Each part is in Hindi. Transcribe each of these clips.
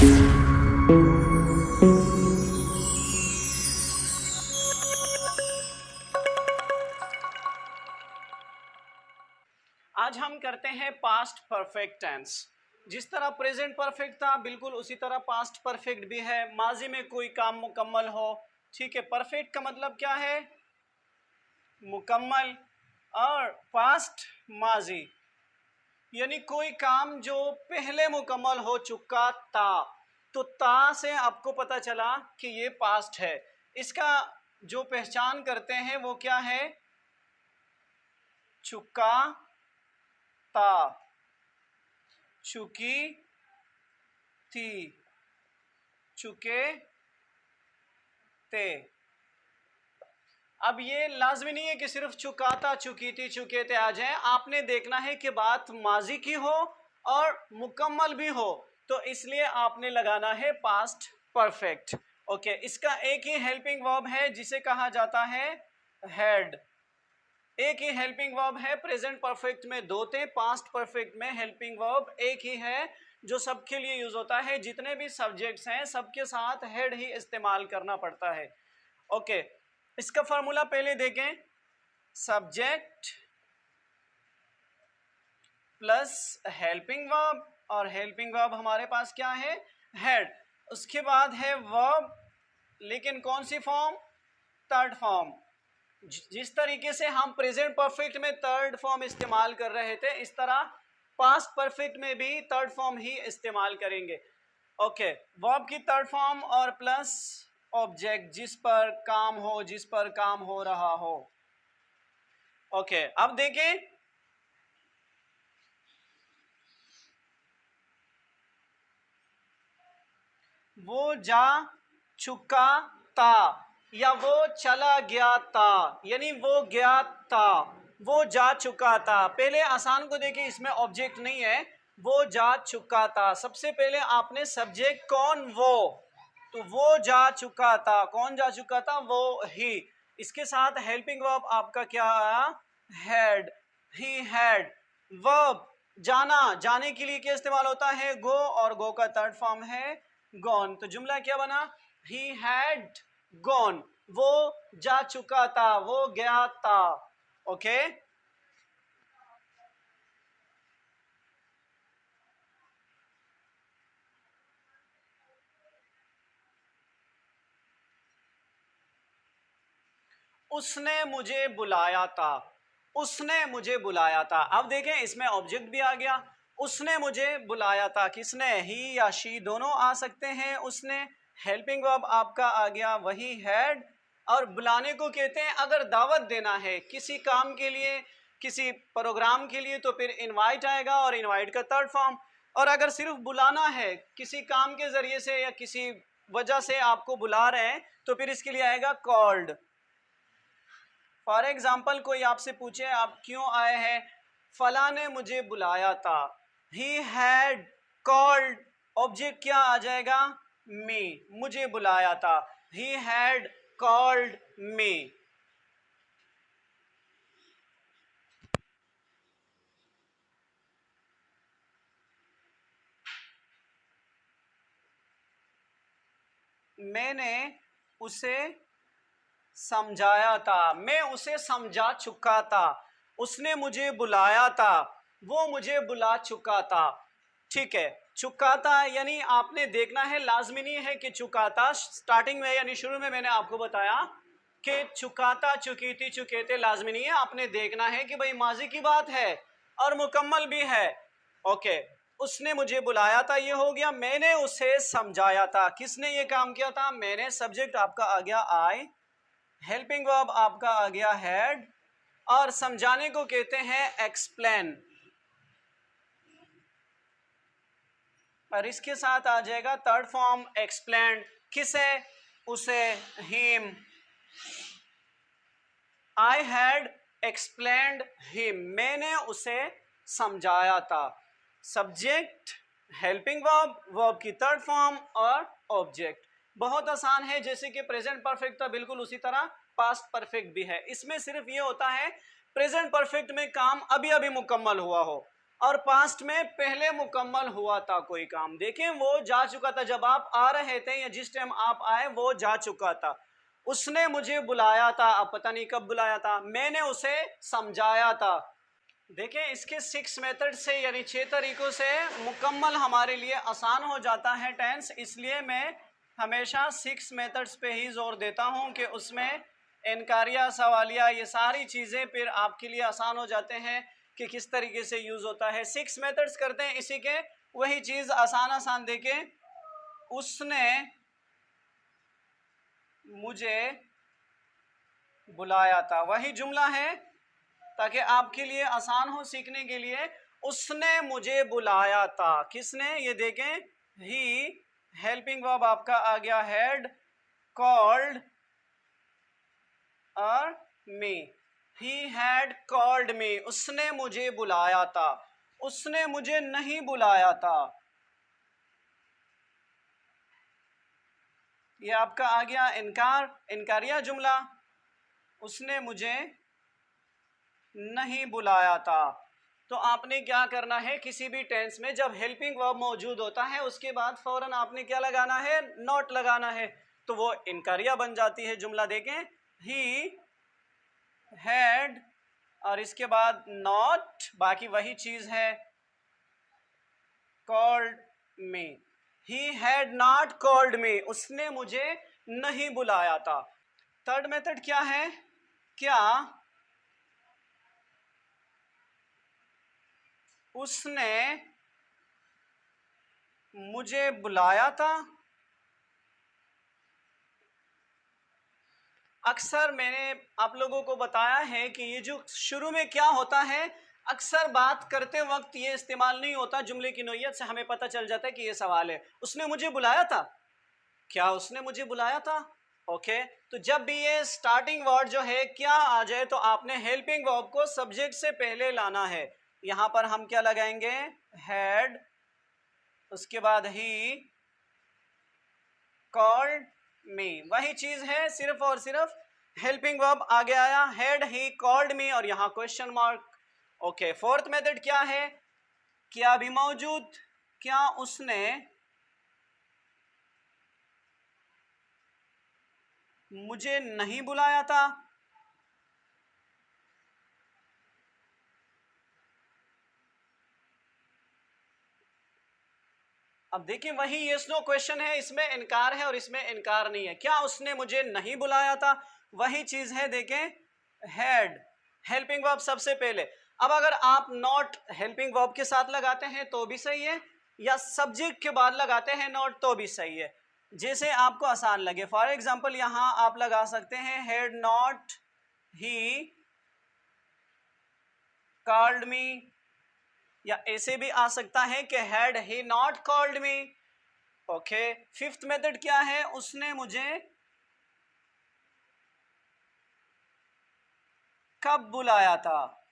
आज हम करते हैं पास्ट परफेक्ट टेंस। जिस तरह प्रेजेंट परफेक्ट था बिल्कुल उसी तरह पास्ट परफेक्ट भी है। माजी में कोई काम मुकम्मल हो, ठीक है। परफेक्ट का मतलब क्या है? मुकम्मल। और पास्ट माजी यानी कोई काम जो पहले मुकम्मल हो चुका था। तो ता से आपको पता चला कि ये पास्ट है। इसका जो पहचान करते हैं वो क्या है? चुका ता, चुकी थी, चुके थे। अब ये लाजमी नहीं है कि सिर्फ चुकाता, चुकी थी, चुके थे आ जाए। आपने देखना है कि बात माजी की हो और मुकम्मल भी हो, तो इसलिए आपने लगाना है पास्ट परफेक्ट। ओके, इसका एक ही हेल्पिंग वर्ब है जिसे कहा जाता है हैड। एक ही हेल्पिंग वर्ब है। प्रेजेंट परफेक्ट में दो थे, पास्ट परफेक्ट में हेल्पिंग वर्ब एक ही है जो सबके लिए यूज होता है। जितने भी सब्जेक्ट्स हैं सबके साथ हेड ही इस्तेमाल करना पड़ता है। ओके, इसका फॉर्मूला पहले देखें। सब्जेक्ट प्लस हेल्पिंग वर्ब, और हेल्पिंग वर्ब हमारे पास क्या है? हेड। उसके बाद है वर्ब, लेकिन कौन सी फॉर्म? Third form. जिस तरीके से हम प्रेजेंट परफेक्ट में थर्ड फॉर्म इस्तेमाल कर रहे थे, इस तरह पास्ट परफेक्ट में भी थर्ड फॉर्म ही इस्तेमाल करेंगे। ओके, वर्ब की थर्ड फॉर्म और प्लस ऑब्जेक्ट जिस पर काम हो, जिस पर काम हो रहा हो। ओके, अब देखें। वो जा चुका था या वो चला गया था, यानी वो गया था, वो जा चुका था। पहले आसान को देखिए, इसमें ऑब्जेक्ट नहीं है। वो जा चुका था, सबसे पहले आपने सब्जेक्ट कौन? वो। तो वो जा चुका था, कौन जा चुका था? वो ही। इसके साथ हेल्पिंग वर्ब आपका क्या आया? हैड। He had. वर्ब जाना, जाने के लिए क्या इस्तेमाल होता है? गो, और गो का थर्ड फॉर्म है गॉन। तो जुमला क्या बना? ही हैड गॉन, वो जा चुका था, वो गया था। ओके, उसने मुझे बुलाया था, उसने मुझे बुलाया था। अब देखें, इसमें ऑब्जेक्ट भी आ गया। उसने मुझे बुलाया था, किसने? ही या शी दोनों आ सकते हैं। उसने। हेल्पिंग वर्ब आपका आ गया वही हैड। और बुलाने को कहते हैं अगर दावत देना है किसी काम के लिए, किसी प्रोग्राम के लिए, तो फिर इनवाइट आएगा, और इनवाइट का थर्ड फॉर्म। और अगर सिर्फ बुलाना है किसी काम के जरिए से या किसी वजह से आपको बुला रहे हैं, तो फिर इसके लिए आएगा कॉल्ड। फॉर एग्जाम्पल, कोई आपसे पूछे आप क्यों आए हैं? फला ने मुझे बुलाया था। ही हैड कॉल्ड, ऑब्जेक्ट क्या आ जाएगा? मी, मुझे बुलाया था। He had called me. मैंने उसे समझाया था, मैं उसे समझा चुका था। उसने मुझे बुलाया था, वो मुझे बुला चुका था। ठीक है, चुका था यानी आपने देखना है, लाजमी नहीं है कि चुका था। स्टार्टिंग में यानी शुरू में मैंने आपको बताया कि चुका था, चुकी थी, चुके थे, लाजमी नहीं है। आपने देखना है कि भाई माजी की बात है और मुकम्मल भी है। ओके, उसने मुझे बुलाया था, ये हो गया। मैंने उसे समझाया था, किसने ये काम किया था? मैंने। सब्जेक्ट आपका आ गया आई, हेल्पिंग वर्ब आपका आ गया हैड, और समझाने को कहते हैं एक्सप्लेन। और इसके साथ आ जाएगा थर्ड फॉर्म एक्सप्लेन। किसे? उसे, him. I had explained him, मैंने उसे समझाया था। सब्जेक्ट, हेल्पिंग वर्ब, वर्ब की थर्ड फॉर्म और ऑब्जेक्ट। बहुत आसान है, जैसे कि प्रेजेंट परफेक्ट था बिल्कुल उसी तरह पास्ट परफेक्ट भी है। इसमें सिर्फ ये होता है प्रेजेंट परफेक्ट में काम अभी अभी मुकम्मल हुआ हो, और पास्ट में पहले मुकम्मल हुआ था कोई काम। देखें वो जा चुका था, जब आप आ रहे थे या जिस टाइम आप आए वो जा चुका था। उसने मुझे बुलाया था, अब पता नहीं कब बुलाया था, मैंने उसे समझाया था। देखें इसके 6 मेथड से यानी 6 तरीकों से मुकम्मल हमारे लिए आसान हो जाता है टेंस, इसलिए मैं हमेशा 6 मेथड्स पे ही जोर देता हूं कि उसमें इनकारिया, सवालिया, ये सारी चीज़ें फिर आपके लिए आसान हो जाते हैं कि किस तरीके से यूज़ होता है। 6 मेथड्स करते हैं इसी के, वही चीज़ आसान आसान देके उसने मुझे बुलाया था, वही जुमला है ताकि आपके लिए आसान हो सीखने के लिए। उसने मुझे बुलाया था, किसने, ये देखें, ही, हेल्पिंग वर्ब आपका आ गया हैड, कॉल्ड और मी, ही हैड कॉल्ड मी, उसने मुझे बुलाया था, उसने मुझे नहीं बुलाया था। ये आपका आ गया इनकार, इनकारिया जुमला, उसने मुझे नहीं बुलाया था। तो आपने क्या करना है, किसी भी टेंस में जब हेल्पिंग वर्ब मौजूद होता है उसके बाद फौरन आपने क्या लगाना है, नॉट लगाना है, तो वो इनकारिया बन जाती है जुमला। देखें, ही हैड और इसके बाद नॉट, बाकी वही चीज है, called me, he had not called me, उसने मुझे नहीं बुलाया था। थर्ड मेथड क्या है, क्या उसने मुझे बुलाया था। अक्सर मैंने आप लोगों को बताया है कि ये जो शुरू में क्या होता है, अक्सर बात करते वक्त ये इस्तेमाल नहीं होता, जुमले की नोयत से हमें पता चल जाता है कि ये सवाल है, उसने मुझे बुलाया था, क्या उसने मुझे बुलाया था। ओके, तो जब भी ये स्टार्टिंग वर्ड जो है क्या आ जाए तो आपने हेल्पिंग वर्ब को सब्जेक्ट से पहले लाना है। यहां पर हम क्या लगाएंगे, हैड, उसके बाद ही, कॉल्ड मी, वही चीज है, सिर्फ और सिर्फ हेल्पिंग वर्ब आगे आया, हैड ही कॉल्ड मी और यहां question mark. Okay, fourth method क्या है, क्या भी मौजूद, क्या उसने मुझे नहीं बुलाया था। अब देखिए वही यस नो क्वेश्चन है, इसमें इनकार है और इसमें इनकार नहीं है। क्या उसने मुझे नहीं बुलाया था, वही चीज है, देखें, हैड, हेल्पिंग वर्ब सबसे पहले। अब अगर आप नॉट हेल्पिंग वर्ब के साथ लगाते हैं तो भी सही है, या सब्जेक्ट के बाद लगाते हैं नॉट तो भी सही है, जैसे आपको आसान लगे। फॉर एग्जाम्पल यहां आप लगा सकते हैं हैड नॉट ही कॉल्ड मी, या ऐसे भी आ सकता है कि had he not called me. Okay, fifth method क्या है, उसने मुझे कब बुलाया था।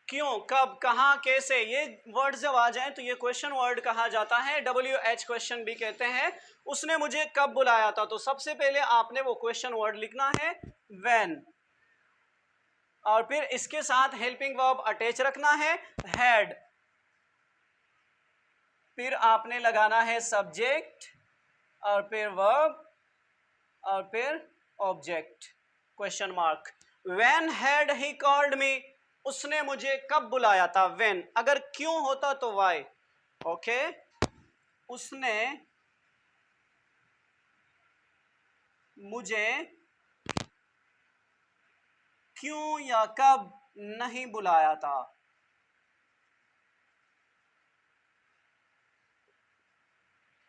क्यों, कब, कहां, कैसे, ये वर्ड जब आ जाएं तो ये क्वेश्चन वर्ड कहा जाता है, WH क्वेश्चन भी कहते हैं। उसने मुझे कब बुलाया था, तो सबसे पहले आपने वो क्वेश्चन वर्ड लिखना है व्हेन, और फिर इसके साथ हेल्पिंग वर्ब अटैच रखना है हैड, फिर आपने लगाना है सब्जेक्ट और फिर वर्ब और फिर object, question mark. When had he called me, उसने मुझे कब बुलाया था, व्हेन, अगर क्यों होता तो वाई। ओके, उसने मुझे क्यों या कब नहीं बुलाया था।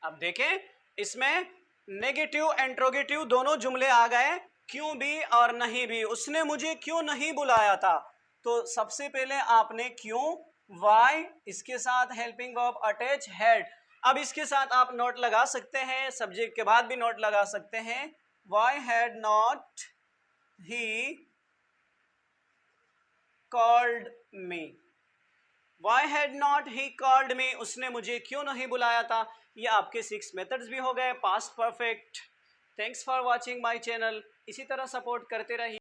अब देखें इसमें नेगेटिव इंट्रोगेटिव दोनों जुमले आ गए, क्यों भी और नहीं भी। उसने मुझे क्यों नहीं बुलाया था, तो सबसे पहले आपने क्यों, वाई, इसके साथ हेल्पिंग वर्ब अटैच हैड। अब इसके साथ आप नोट लगा सकते हैं, सब्जेक्ट के बाद भी नोट लगा सकते हैं, why had not he called me, why had not he called me, उसने मुझे क्यों नहीं बुलाया था। ये आपके 6 मेथड्स भी हो गए past perfect. Thanks for watching my channel, इसी तरह सपोर्ट करते रहिए।